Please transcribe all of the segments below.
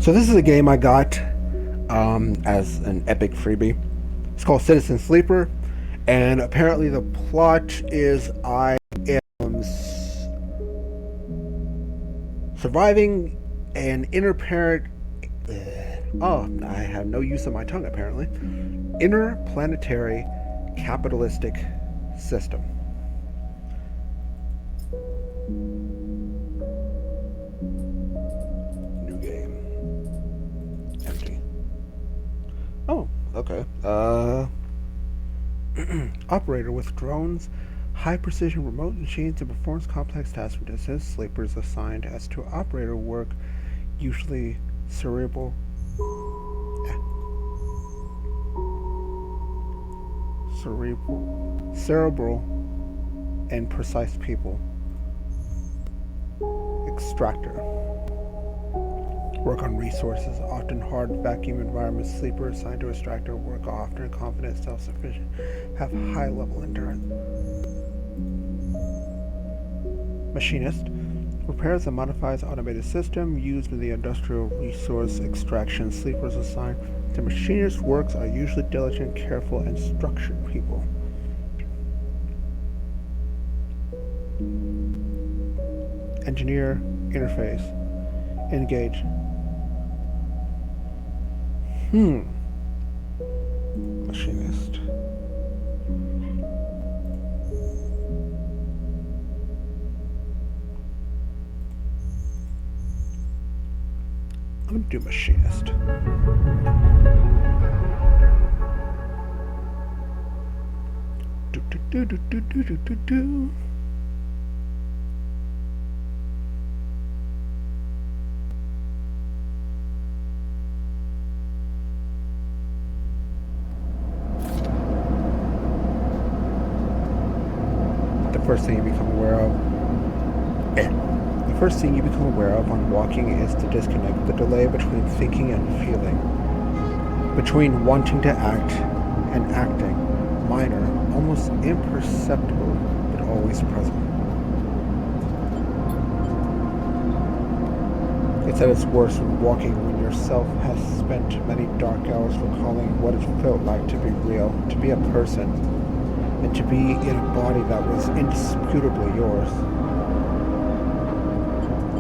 So this is a game I got as an epic freebie. It's called Citizen Sleeper, and apparently the plot is I am surviving an interparent. I have no use of my tongue apparently. Interplanetary capitalistic system. New game. Empty. Oh, okay. Operator with drones, high precision remote machines, and performs complex tasks for distance. Sleepers assigned as to operator work, usually cerebral and precise people. Extractor. Work on resources, often hard vacuum environments. Sleeper assigned to extractor work often confident, self-sufficient, have high level endurance. Machinist. Repairs and modifies automated system used in the industrial resource extraction. Sleepers assigned to machinist works are usually diligent, careful, and structured people. Engineer interface. Engage. Machinist. I'm gonna do machinist. Do. The first thing you become aware of. The first thing you become aware of on walking is to disconnect the delay between thinking and feeling, between wanting to act and acting, minor, almost imperceptible, but always present. It's at its worst when walking, when yourself has spent many dark hours recalling what it felt like to be real, to be a person, and to be in a body that was indisputably yours.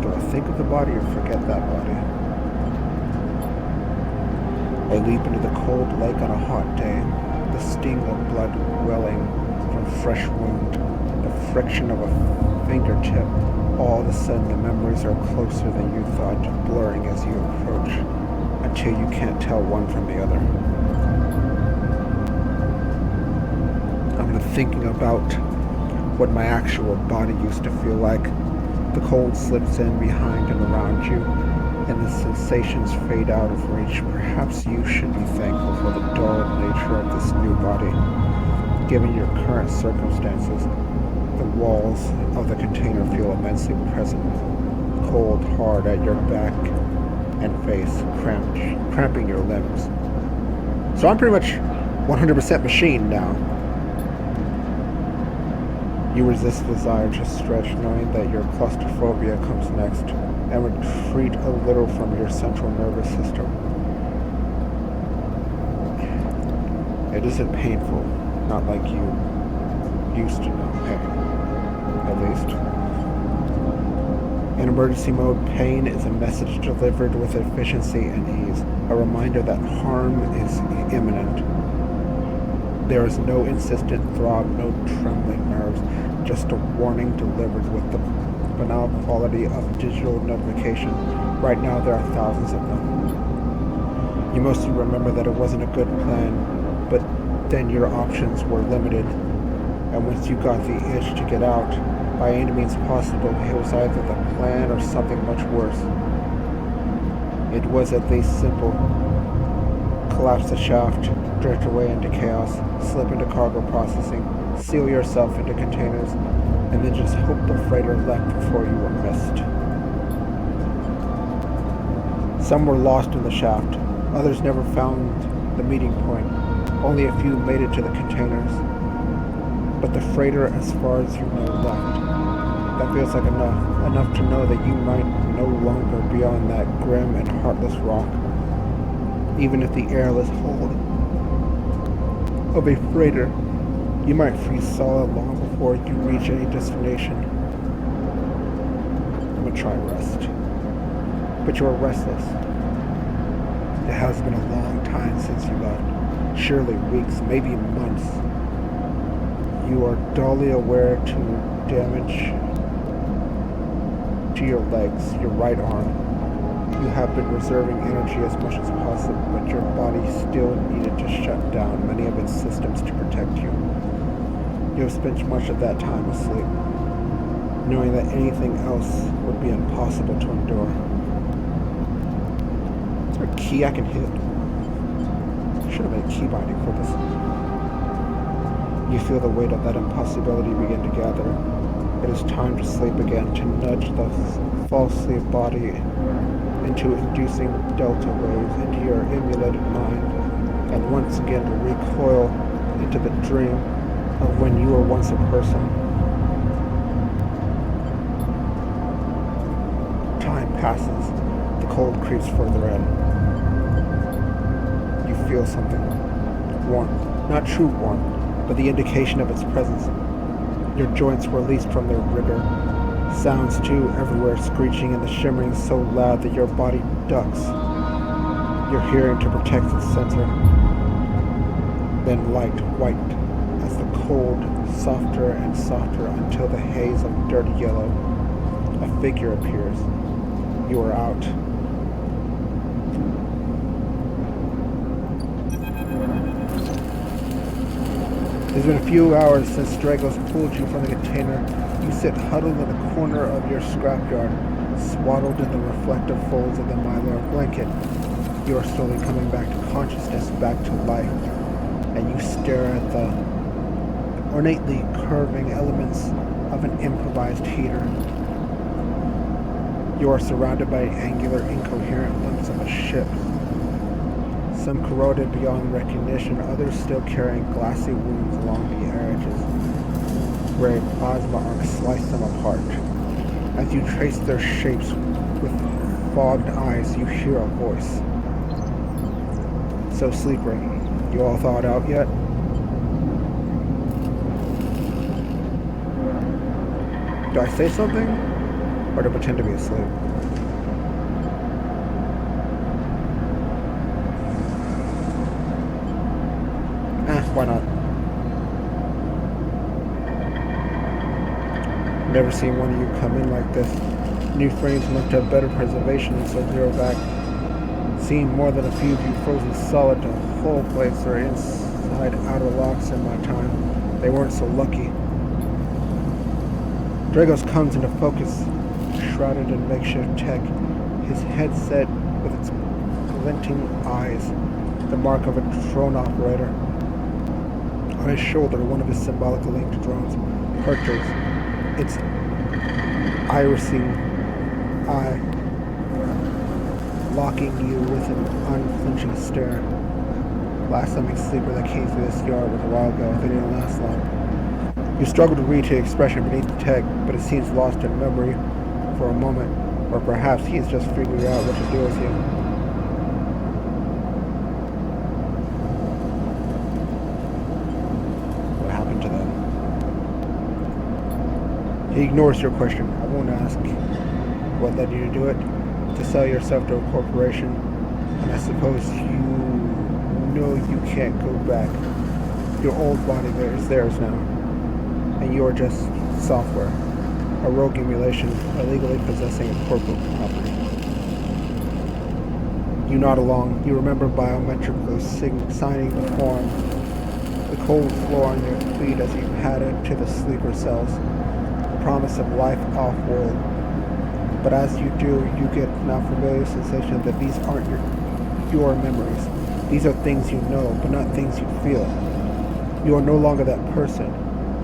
Do I think of the body or forget that body? I leap into the cold lake on a hot day, the sting of blood welling from a fresh wound, the friction of a fingertip. All of a sudden the memories are closer than you thought, blurring as you approach, until you can't tell one from the other. I'm thinking about what my actual body used to feel like. The cold slips in behind and around you, and the sensations fade out of reach. Perhaps you should be thankful for the dull nature of this new body. Given your current circumstances, the walls of the container feel immensely present, cold, hard at your back and face, cramping your limbs. So I'm pretty much 100% machine now. You resist the desire to stretch, knowing that your claustrophobia comes next, and retreat a little from your central nervous system. It isn't painful, not like you used to know pain, at least. In emergency mode, pain is a message delivered with efficiency and ease, a reminder that harm is imminent. There is no insistent throb, no trembling nerves, just a warning delivered with the banal quality of digital notification. Right now there are thousands of them. You mostly remember that it wasn't a good plan, but then your options were limited, and once you got the itch to get out, by any means possible, it was either the plan or something much worse. It was at least simple. Collapse the shaft, drift away into chaos, slip into cargo processing, seal yourself into containers, and then just hope the freighter left before you were missed. Some were lost in the shaft, others never found the meeting point. Only a few made it to the containers. But the freighter, as far as you know, left. That feels like enough. Enough to know that you might no longer be on that grim and heartless rock. Even if the airless hold of a freighter, you might freeze solid long before you reach any destination. I'm gonna try rest. But you are restless. It has been a long time since you left. Surely weeks, maybe months. You are dully aware to damage to your legs, your right arm. You have been reserving energy as much as possible, but your body still needed to shut down many of its systems to protect you. You have spent much of that time asleep, knowing that anything else would be impossible to endure. Is there a key I can hit? Should have made a key binding for this. You feel the weight of that impossibility begin to gather. It is time to sleep again, to nudge the falsely body into inducing delta waves into your emulated mind, and once again to recoil into the dream of when you were once a person. Time passes. The cold creeps further in. You feel something. Warmth. Not true warmth, but the indication of its presence. Your joints released from their rigor. Sounds too everywhere, screeching and the shimmering so loud that your body ducks. Your hearing to protect its sensor. Then light, white, as the cold, softer and softer until the haze of dirty yellow. A figure appears. You are out. It's been a few hours since Dragos pulled you from the container. You sit huddled in the corner of your scrapyard, swaddled in the reflective folds of the mylar blanket. You are slowly coming back to consciousness, back to life, and you stare at the ornately curving elements of an improvised heater. You are surrounded by angular, incoherent limbs of a ship. Some corroded beyond recognition, others still carrying glassy wounds along the edges, where a plasma arc sliced them apart. As you trace their shapes with fogged eyes, you hear a voice. So, sleeper, you all thawed out yet? Do I say something? Or to pretend to be asleep? Why not? Never seen one of you come in like this. New frames must have better preservation than Sub-Zero back. Seen more than a few of you frozen solid to whole plates or inside outer locks in my time. They weren't so lucky. Dragos comes into focus, shrouded in makeshift tech, his head set with its glinting eyes, the mark of a drone operator. On his shoulder, one of his symbolically linked drones perches, its irising eye locking you with an unflinching stare. Last time sleeper that came through this yard was a while ago. They didn't last long. You struggle to read his expression beneath the tech, but it seems lost in memory for a moment, or perhaps he's just figuring out what to do with you. He ignores your question. I won't ask what led you to do it. To sell yourself to a corporation. And I suppose you know you can't go back. Your old body there is theirs now. And you are just software. A rogue emulation illegally possessing a corporate property. You nod along. You remember biometrically signing the form. The cold floor on your feet as you padded to the sleeper cells. Promise of life off-world. But as you do, you get an unfamiliar sensation that these aren't your memories. These are things you know, but not things you feel. You are no longer that person.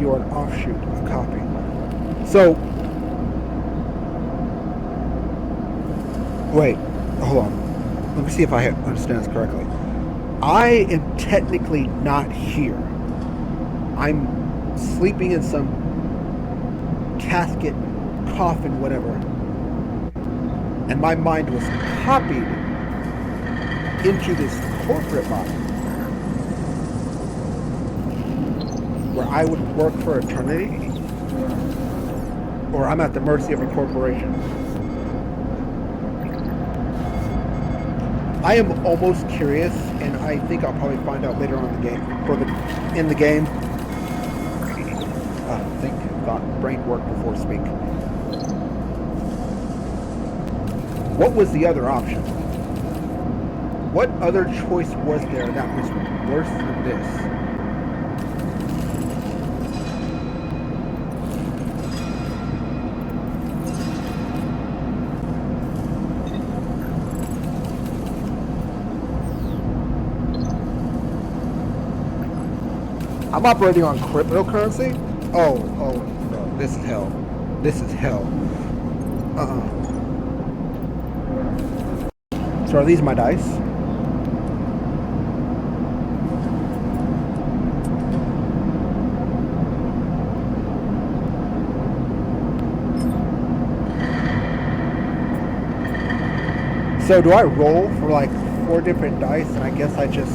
You are an offshoot, a copy. So, wait, hold on. Let me see if I understand this correctly. I am technically not here. I'm sleeping in some casket coffin, whatever. And my mind was copied into this corporate mind where I would work for eternity, or I'm at the mercy of a corporation. I am almost curious, and I think I'll probably find out later on in the game. In the game. Think God, brain work before speak. What was the other option? What other choice was there that was worse than this? I'm operating on cryptocurrency? Oh, no, this is hell. This is hell. So are these my dice? So do I roll for like 4 different dice, and I guess I just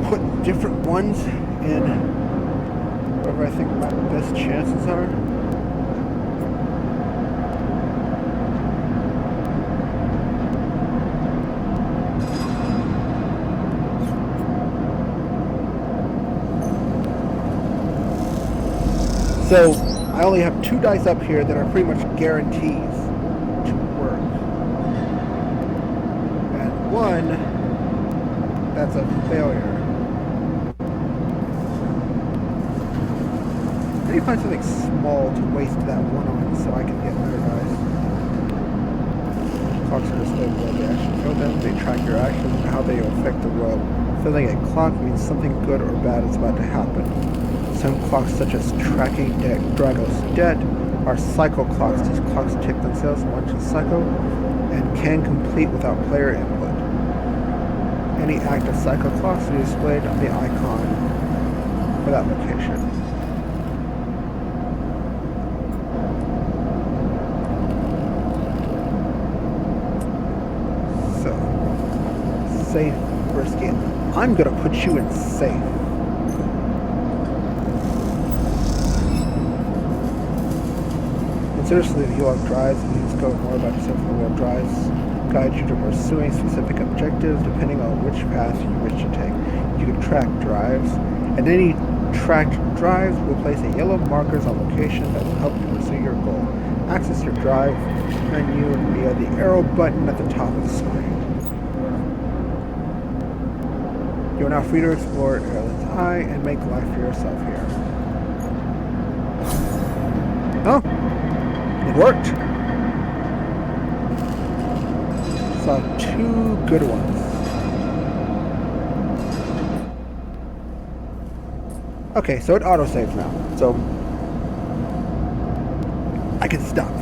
put different ones in wherever I think my best chances are? So I only have 2 dice up here that are pretty much guarantees to work, and 1 that's a failure. I need to find something small to waste that 1 on so I can get better dice. Clocks display world they actually feel them. They track your actions and how they affect the world. Filling a clock means something good or bad is about to happen. Some clocks, such as tracking Drago's debt, are cycle clocks. These clocks tick themselves in one cycle and can complete without player input. Any active cycle clocks will be displayed on the icon for that location. So, safe first game. I'm gonna put you in safe. Seriously, the YORUV drives, and you discover more about yourself in the world drives, guide you to pursuing specific objectives depending on which path you wish to take. You can track drives, and any tracked drives will place a yellow markers on location that will help you pursue your goal. Access your drive menu via the arrow button at the top of the screen. You are now free to explore Airland's Eye and make life for yourself here. Oh! It worked. Saw 2 good ones. Okay, so it autosaves now. So I can stop